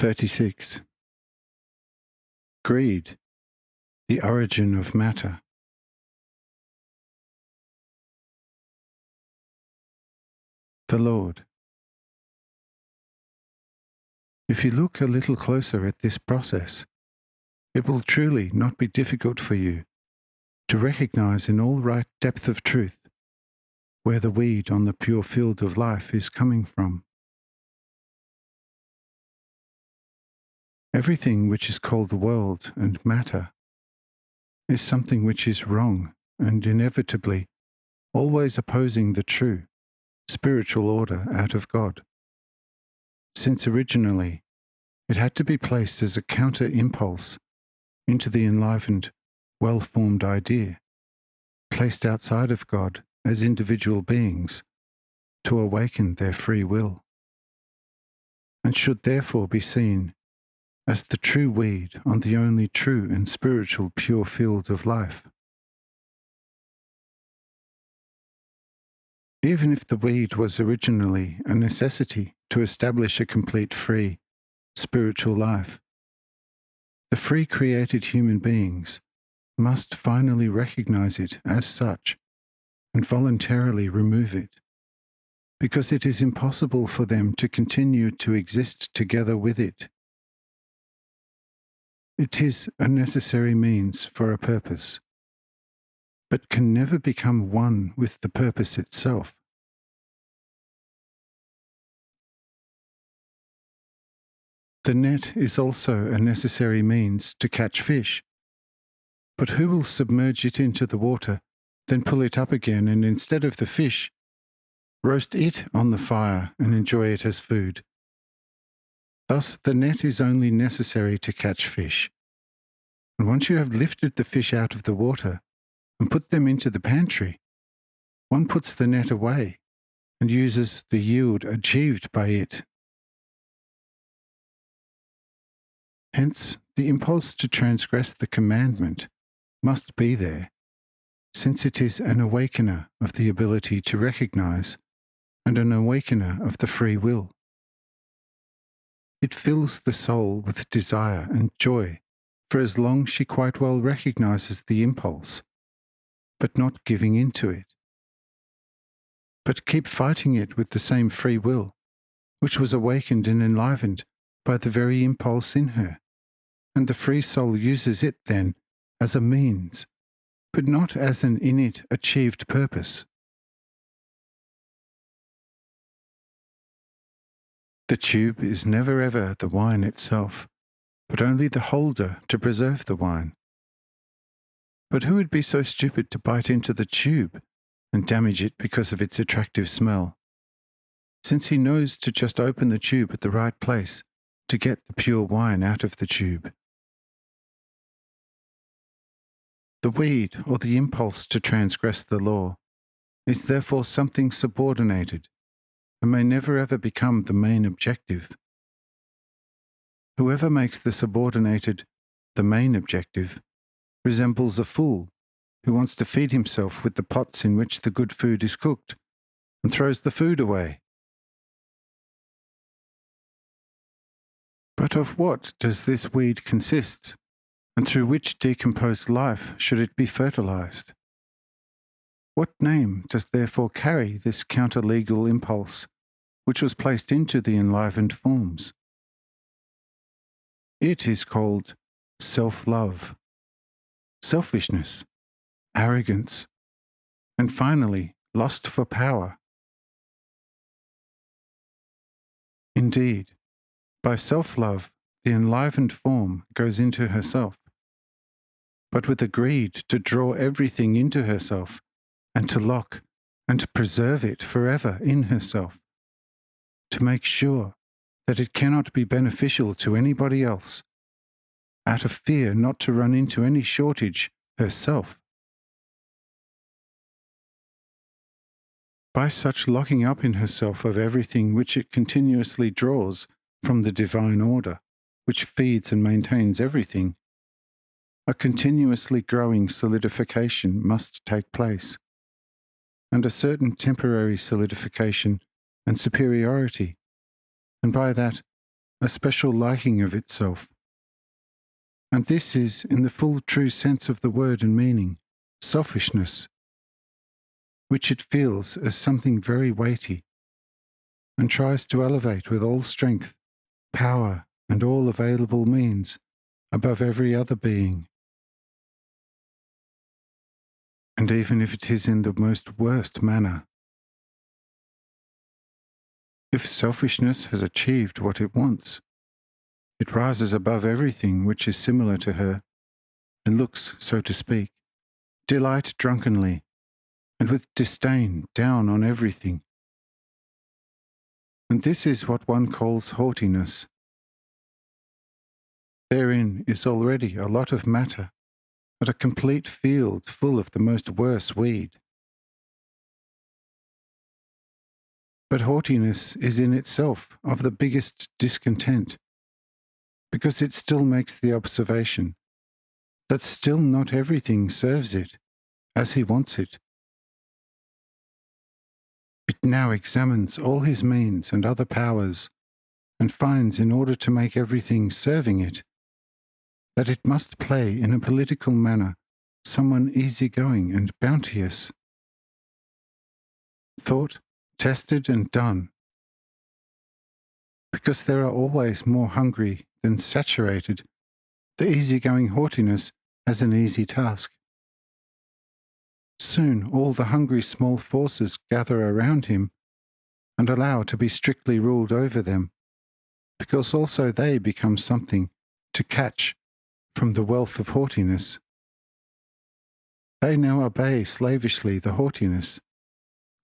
36. Greed, the origin of matter. The Lord. If you look a little closer at this process, it will truly not be difficult for you to recognize in all right depth of truth where the weed on the pure field of life is coming from. Everything which is called the world and matter is something which is wrong and inevitably always opposing the true, spiritual order out of God, since originally it had to be placed as a counter-impulse into the enlivened, well-formed idea, placed outside of God as individual beings to awaken their free will, and should therefore be seen as the true weed on the only true and spiritual pure field of life. Even if the weed was originally a necessity to establish a complete free, spiritual life, the free created human beings must finally recognize it as such and voluntarily remove it, because it is impossible for them to continue to exist together with it. It is a necessary means for a purpose, but can never become one with the purpose itself. The net is also a necessary means to catch fish, but who will submerge it into the water, then pull it up again, and instead of the fish, roast it on the fire and enjoy it as food? Thus, the net is only necessary to catch fish. And once you have lifted the fish out of the water and put them into the pantry, one puts the net away and uses the yield achieved by it. Hence, the impulse to transgress the commandment must be there, since it is an awakener of the ability to recognize and an awakener of the free will. It fills the soul with desire and joy for as long she quite well recognizes the impulse, but not giving in to it. But keep fighting it with the same free will, which was awakened and enlivened by the very impulse in her, and the free soul uses it then as a means, but not as an in it achieved purpose. The tube is never ever the wine itself, but only the holder to preserve the wine. But who would be so stupid to bite into the tube and damage it because of its attractive smell, since he knows to just open the tube at the right place to get the pure wine out of the tube? The weed, or the impulse to transgress the law, is therefore something subordinated, and may never ever become the main objective. Whoever makes the subordinated the main objective resembles a fool who wants to feed himself with the pots in which the good food is cooked, and throws the food away. But of what does this weed consist, and through which decomposed life should it be fertilized? What name does therefore carry this counter-legal impulse which was placed into the enlivened forms? It is called self-love, selfishness, arrogance, and finally, lust for power. Indeed, by self-love, the enlivened form goes into herself, but with a greed to draw everything into herself and to lock and to preserve it forever in herself, to make sure that it cannot be beneficial to anybody else, out of fear not to run into any shortage herself. By such locking up in herself of everything which it continuously draws from the divine order, which feeds and maintains everything, a continuously growing solidification must take place, and a certain temporary solidification and superiority, and by that a special liking of itself. And this is, in the full true sense of the word and meaning, selfishness, which it feels as something very weighty, and tries to elevate with all strength, power, and all available means above every other being. And even if it is in the most worst manner. If selfishness has achieved what it wants, it rises above everything which is similar to her, and looks, so to speak, delight drunkenly, and with disdain down on everything. And this is what one calls haughtiness. Therein is already a lot of matter, but a complete field full of the most worse weed. But haughtiness is in itself of the biggest discontent, because it still makes the observation that still not everything serves it as he wants it. It now examines all his means and other powers, and finds in order to make everything serving it, that it must play in a political manner someone easygoing and bounteous. Thought, tested and done, because there are always more hungry than saturated, the easygoing haughtiness has an easy task. Soon all the hungry small forces gather around him and allow to be strictly ruled over them, because also they become something to catch from the wealth of haughtiness. They now obey slavishly the haughtiness,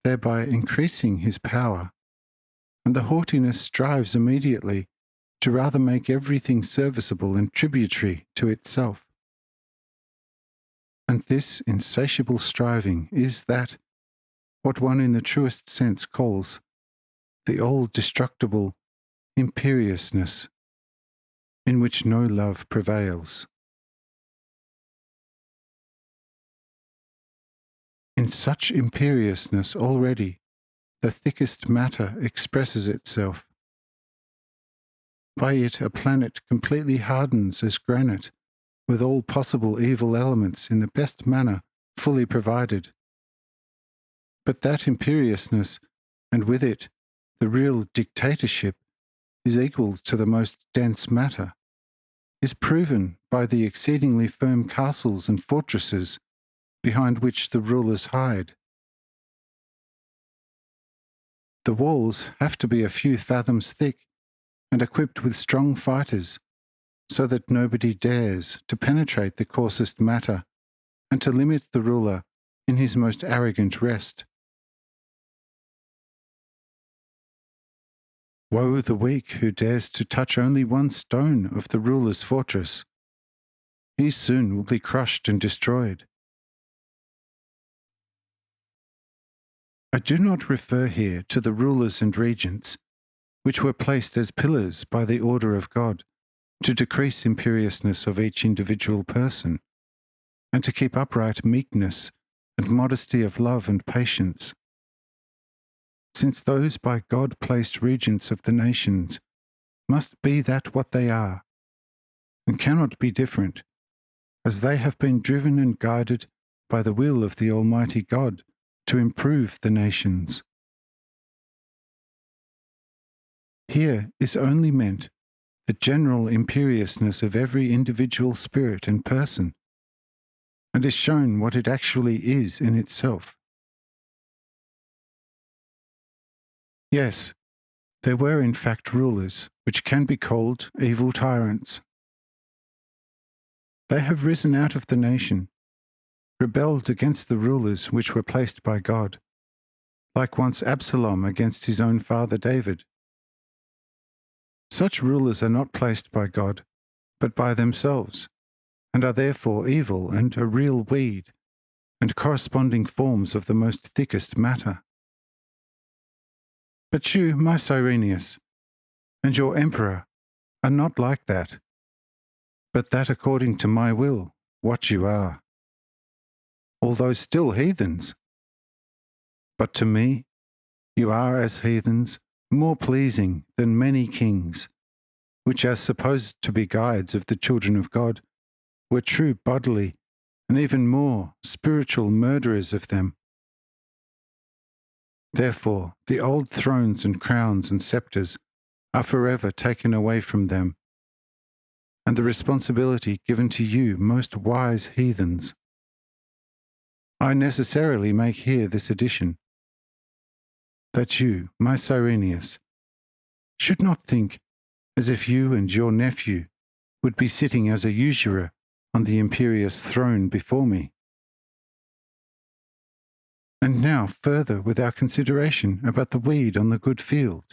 thereby increasing his power, and the haughtiness strives immediately to rather make everything serviceable and tributary to itself. And this insatiable striving is that, what one in the truest sense calls the all-destructible imperiousness, in which no love prevails. In such imperiousness already the thickest matter expresses itself. By it a planet completely hardens as granite, with all possible evil elements in the best manner fully provided. But that imperiousness, and with it the real dictatorship, is equal to the most dense matter, is proven by the exceedingly firm castles and fortresses behind which the rulers hide. The walls have to be a few fathoms thick and equipped with strong fighters, so that nobody dares to penetrate the coarsest matter and to limit the ruler in his most arrogant rest. Woe the weak who dares to touch only one stone of the ruler's fortress. He soon will be crushed and destroyed. I do not refer here to the rulers and regents, which were placed as pillars by the order of God, to decrease imperiousness of each individual person, and to keep upright meekness and modesty of love and patience. Since those by God placed regents of the nations must be that what they are, and cannot be different, as they have been driven and guided by the will of the Almighty God to improve the nations. Here is only meant the general imperiousness of every individual spirit and person, and is shown what it actually is in itself. Yes, there were in fact rulers which can be called evil tyrants. They have risen out of the nation, rebelled against the rulers which were placed by God, like once Absalom against his own father David. Such rulers are not placed by God, but by themselves, and are therefore evil and a real weed, and corresponding forms of the most thickest matter. But you, my Cyrenius, and your emperor are not like that, but that according to my will, what you are, although still heathens. But to me, you are as heathens, more pleasing than many kings, which are supposed to be guides of the children of God, were true bodily and even more spiritual murderers of them. Therefore, the old thrones and crowns and sceptres are forever taken away from them, and the responsibility given to you, most wise heathens. I necessarily make here this addition, that you, my Cyrenius, should not think as if you and your nephew would be sitting as a usurer on the imperious throne before me. And now further with our consideration about the weed on the good field.